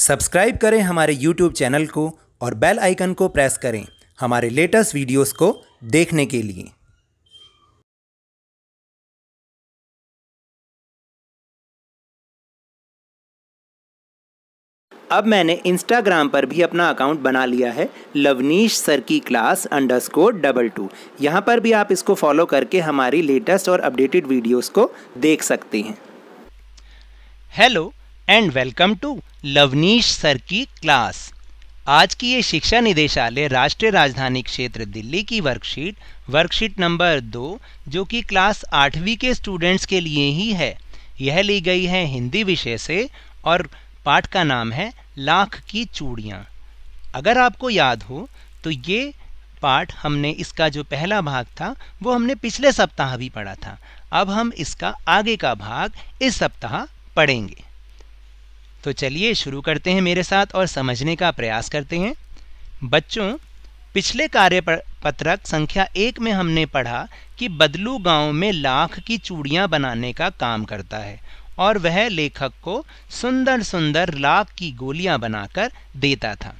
Subscribe करें हमारे YouTube channel को और बेल आइकन को प्रेस करें हमारे लेटेस्ट वीडियोस को देखने के लिए। अब मैंने इंस्टाग्राम पर भी अपना अकाउंट बना लिया है, लवनीश सर की क्लास _22। यहाँ पर भी आप इसको फॉलो करके हमारी लेटेस्ट और अपडेटेड वीडियोस को देख सकते हैं। Hello and welcome to Lovneesh sir की क्लास। आज की ये शिक्षा निदेशालय राष्ट्रीय राजधानी क्षेत्र दिल्ली की वर्कशीट नंबर 2, जो कि क्लास 8वीं के स्टूडेंट्स के लिए ही है। यह ली गई है हिंदी विषय से और पाठ का नाम है लाख की चूड़ियाँ। अगर आपको याद हो तो ये पाठ हमने इसका जो पहला भाग था वो हमने पिछले सप्ताह भी पढ़ा था। अब हम इसका आगे का भाग इस सप्ताह पढ़ेंगे। तो चलिए शुरू करते हैं मेरे साथ और समझने का प्रयास करते हैं। बच्चों, पिछले कार्यपत्रक संख्या 1 में हमने पढ़ा कि बदलू गांव में लाख की चूड़ियाँ बनाने का काम करता है और वह लेखक को सुंदर सुंदर लाख की गोलियां बनाकर देता था।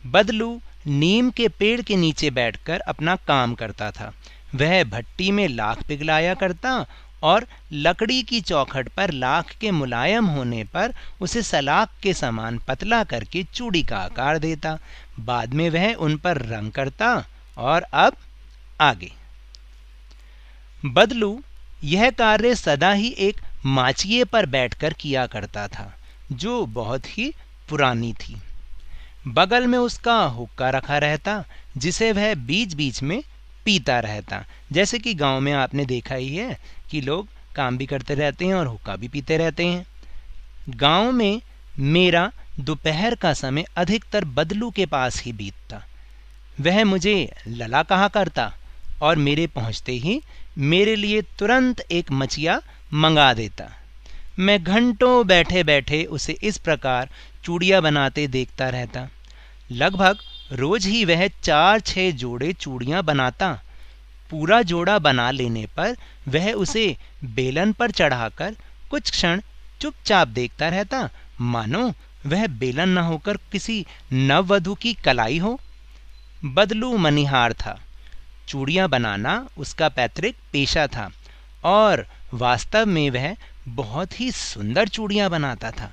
बदलू नीम के पेड़ के नीचे बैठकर अपना काम करता था। वह भट्टी में लाख पिघलाया करता और लकड़ी की चौखट पर लाख के मुलायम होने पर उसे सलाख के समान पतला करके चूड़ी का आकार देता। बाद में वह उन पर रंग करता। और अब आगे। बदलू यह कार्य सदा ही एक माचिए पर बैठकर किया करता था, जो बहुत ही पुरानी थी। बगल में उसका हुक्का रखा रहता, जिसे वह बीच बीच में पीता रहता। जैसे कि गांव में आपने देखा ही है कि लोग काम भी करते रहते हैं और हुक्का भी पीते रहते हैं। गांव में मेरा दोपहर का समय अधिकतर बदलू के पास ही बीतता। वह मुझे लला कहा करता और मेरे पहुंचते ही मेरे लिए तुरंत एक मचिया मंगा देता। मैं घंटों बैठे बैठे उसे इस प्रकार चूड़ियाँ बनाते देखता रहता। लगभग रोज ही वह 4-6 जोड़े चूड़ियाँ बनाता। पूरा जोड़ा बना लेने पर वह उसे बेलन पर चढ़ाकर कुछ क्षण चुपचाप देखता रहता, मानो वह बेलन न होकर किसी नववधू की कलाई हो। बदलू मनिहार था। चूड़ियाँ बनाना उसका पैतृक पेशा था और वास्तव में वह बहुत ही सुंदर चूड़ियाँ बनाता था।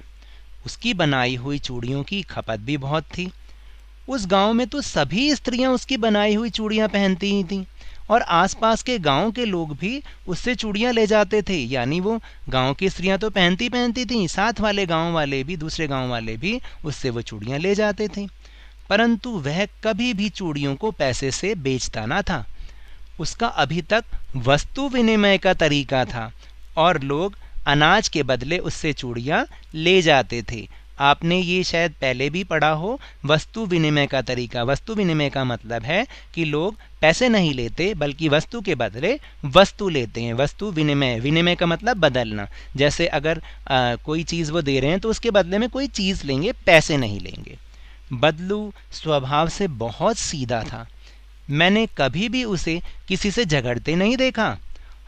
उसकी बनाई हुई चूड़ियों की खपत भी बहुत थी। उस गांव में तो सभी स्त्रियां उसकी बनाई हुई चूड़ियाँ पहनती ही थीं और आसपास के गांव के लोग भी उससे चूड़ियाँ ले जाते थे। यानी वो गांव की स्त्रियां तो पहनती थीं, साथ वाले गांव वाले भी, दूसरे गांव वाले भी उससे वो चूड़ियाँ ले जाते थे। परंतु वह कभी भी चूड़ियों को पैसे से बेचता ना था। उसका अभी तक वस्तु विनिमय का तरीका था और लोग अनाज के बदले उससे चूड़ियाँ ले जाते थे। आपने ये शायद पहले भी पढ़ा हो, वस्तु विनिमय का तरीका। वस्तु विनिमय का मतलब है कि लोग पैसे नहीं लेते बल्कि वस्तु के बदले वस्तु लेते हैं। वस्तु विनिमय, विनिमय का मतलब बदलना। जैसे अगर कोई चीज़ वो दे रहे हैं तो उसके बदले में कोई चीज़ लेंगे, पैसे नहीं लेंगे। बदलू स्वभाव से बहुत सीधा था। मैंने कभी भी उसे किसी से झगड़ते नहीं देखा।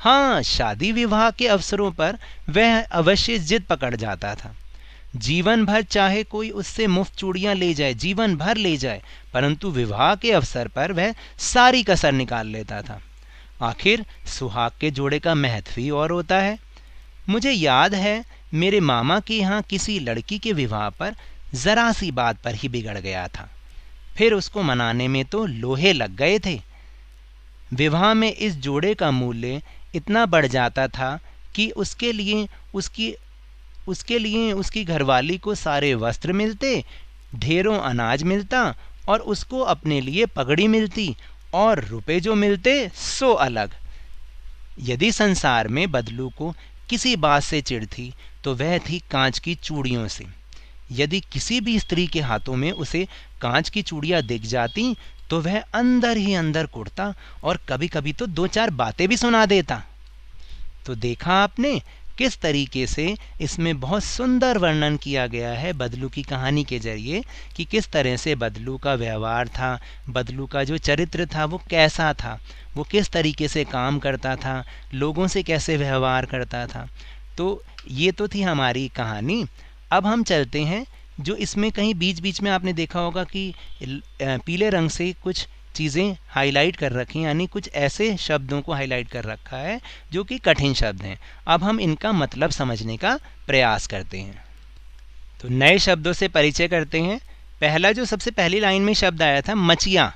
हाँ, शादी विवाह के अवसरों पर वह अवश्य जिद पकड़ जाता था। जीवन भर चाहे कोई उससे मुफ्त चूड़ियाँ ले जाए, जीवन भर ले जाए, परंतु विवाह के अवसर पर वह सारी कसर निकाल लेता था। आखिर सुहाग के जोड़े का महत्व ही और होता है। मुझे याद है मेरे मामा के यहाँ किसी लड़की के विवाह पर जरा सी बात पर ही बिगड़ गया था। फिर उसको मनाने में तो लोहे लग गए थे। विवाह में इस जोड़े का मूल्य इतना बढ़ जाता था कि उसके लिए उसकी घरवाली को सारे वस्त्र मिलते, ढेरों अनाज मिलता और उसको अपने लिए पगड़ी मिलती और रुपए जो मिलते सो अलग। यदि संसार में बदलू को किसी बात से चिढ़ थी तो वह थी कांच की चूड़ियों से। यदि किसी भी स्त्री के हाथों में उसे कांच की चूड़ियाँ दिख जाती तो वह अंदर ही अंदर कुढ़ता और कभी कभी तो 2-4 बातें भी सुना देता। तो देखा आपने किस तरीके से इसमें बहुत सुंदर वर्णन किया गया है बदलू की कहानी के जरिए कि किस तरह से बदलू का व्यवहार था, बदलू का जो चरित्र था वो कैसा था, वो किस तरीके से काम करता था, लोगों से कैसे व्यवहार करता था। तो ये तो थी हमारी कहानी। अब हम चलते हैं जो इसमें कहीं बीच बीच में आपने देखा होगा कि पीले रंग से कुछ चीज़ें हाईलाइट कर रखी हैं, यानी कुछ ऐसे शब्दों को हाईलाइट कर रखा है जो कि कठिन शब्द हैं। अब हम इनका मतलब समझने का प्रयास करते हैं। तो नए शब्दों से परिचय करते हैं। पहला जो सबसे पहली लाइन में शब्द आया था मचिया।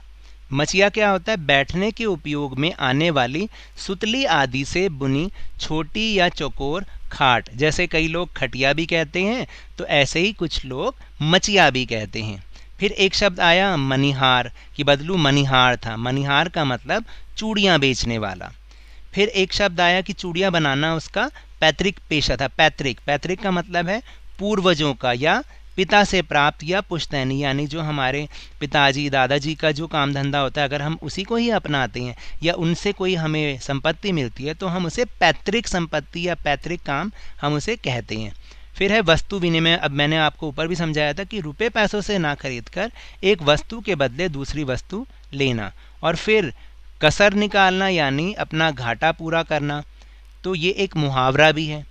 मचिया क्या होता है? बैठने के उपयोग में आने वाली सुतली आदि से बुनी छोटी या चौकोर खाट। जैसे कई लोग खटिया भी कहते हैं, तो ऐसे ही कुछ लोग मचिया भी कहते हैं। फिर एक शब्द आया मनिहार, कि बदलू मनिहार था। मनिहार का मतलब चूड़ियाँ बेचने वाला। फिर एक शब्द आया कि चूड़ियाँ बनाना उसका पैतृक पेशा था। पैतृक, पैतृक का मतलब है पूर्वजों का या पिता से प्राप्त या पुश्तैनी, यानी जो हमारे पिताजी दादाजी का जो काम धंधा होता है, अगर हम उसी को ही अपनाते हैं या उनसे कोई हमें संपत्ति मिलती है तो हम उसे पैतृक संपत्ति या पैतृक काम हम उसे कहते हैं। फिर है वस्तु विनिमय। अब मैंने आपको ऊपर भी समझाया था कि रुपए पैसों से ना खरीद कर एक वस्तु के बदले दूसरी वस्तु लेना। और फिर कसर निकालना, यानी अपना घाटा पूरा करना, तो ये एक मुहावरा भी है।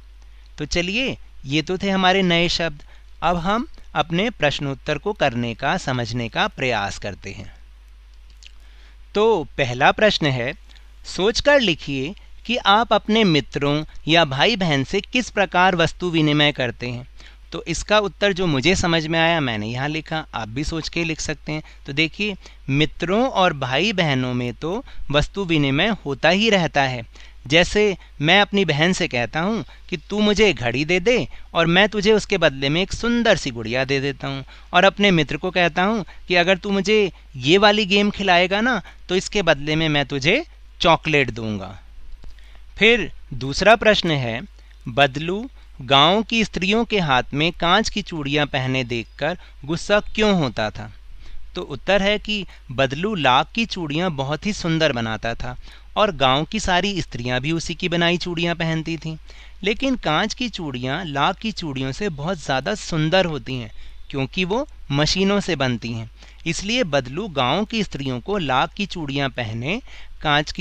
तो चलिए, ये तो थे हमारे नए शब्द। अब हम अपने प्रश्नोत्तर को करने का, समझने का प्रयास करते हैं। तो पहला प्रश्न है, सोचकर लिखिए कि आप अपने मित्रों या भाई बहन से किस प्रकार वस्तु विनिमय करते हैं। तो इसका उत्तर जो मुझे समझ में आया मैंने यहाँ लिखा, आप भी सोच के लिख सकते हैं। तो देखिए, मित्रों और भाई बहनों में तो वस्तु विनिमय होता ही रहता है। जैसे मैं अपनी बहन से कहता हूँ कि तू मुझे घड़ी दे दे और मैं तुझे उसके बदले में एक सुंदर सी गुड़िया दे देता हूँ। और अपने मित्र को कहता हूँ कि अगर तू मुझे ये वाली गेम खिलाएगा ना तो इसके बदले में मैं तुझे चॉकलेट दूंगा। फिर दूसरा प्रश्न है, बदलू गांव की स्त्रियों के हाथ में कांच की चूड़ियां पहने देखकर गुस्सा क्यों होता था। तो उत्तर है कि बदलू लाख की चूड़ियां बहुत ही सुंदर बनाता था और गांव की सारी स्त्रियां भी उसी की बनाई चूड़ियां पहनती थीं। लेकिन कांच की चूड़ियां लाख की चूड़ियों से बहुत ज़्यादा सुंदर होती हैं क्योंकि वो मशीनों से बनती हैं। इसलिए बदलू गांव की स्त्रियों को लाख की चूड़ियां पहने कांच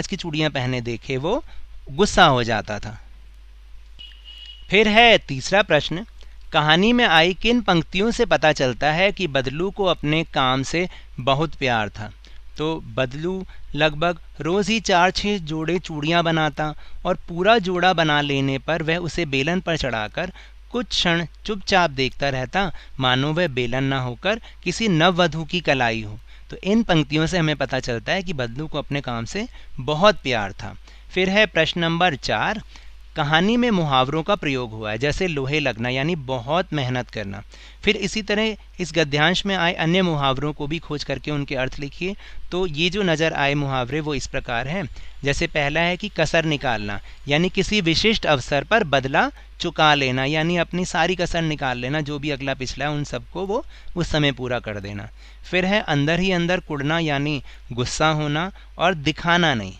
की चूड़ियां पहने देखे वो गुस्सा हो जाता था। फिर है तीसरा प्रश्न, कहानी में आई किन पंक्तियों से पता चलता है कि बदलू को अपने काम से बहुत प्यार था। तो बदलू लगभग रोज़ ही 4-6 जोड़े चूड़ियाँ बनाता और पूरा जोड़ा बना लेने पर वह उसे बेलन पर चढ़ाकर कुछ क्षण चुपचाप देखता रहता, मानो वह बेलन न होकर किसी नववधू की कलाई हो। तो इन पंक्तियों से हमें पता चलता है कि बदलू को अपने काम से बहुत प्यार था। फिर है प्रश्न नंबर 4, कहानी में मुहावरों का प्रयोग हुआ है, जैसे लोहे लगना यानी बहुत मेहनत करना। फिर इसी तरह इस गद्यांश में आए अन्य मुहावरों को भी खोज करके उनके अर्थ लिखिए। तो ये जो नज़र आए मुहावरे वो इस प्रकार हैं। जैसे पहला है कि कसर निकालना, यानी किसी विशिष्ट अवसर पर बदला चुका लेना, यानी अपनी सारी कसर निकाल लेना, जो भी अगला पिछला है उन सबको वो उस समय पूरा कर देना। फिर है अंदर ही अंदर कुढ़ना, यानी गुस्सा होना और दिखाना नहीं,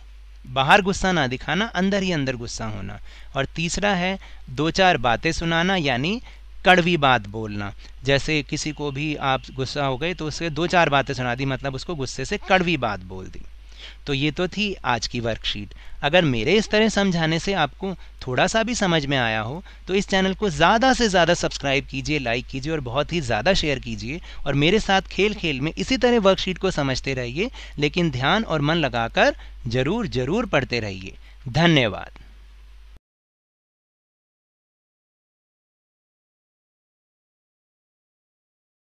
बाहर गुस्सा ना दिखाना, अंदर ही अंदर गुस्सा होना। और तीसरा है 2-4 बातें सुनाना, यानी कड़वी बात बोलना। जैसे किसी को भी आप गुस्सा हो गए तो उसे 2-4 बातें सुना दी, मतलब उसको गुस्से से कड़वी बात बोल दी। तो ये तो थी आज की वर्कशीट। अगर मेरे इस तरह समझाने से आपको थोड़ा सा भी समझ में आया हो तो इस चैनल को ज़्यादा से ज़्यादा सब्सक्राइब कीजिए, लाइक कीजिए और बहुत ही ज़्यादा शेयर कीजिए। और मेरे साथ खेल खेल में इसी तरह वर्कशीट को समझते रहिए, लेकिन ध्यान और मन लगाकर ज़रूर पढ़ते रहिए। धन्यवाद।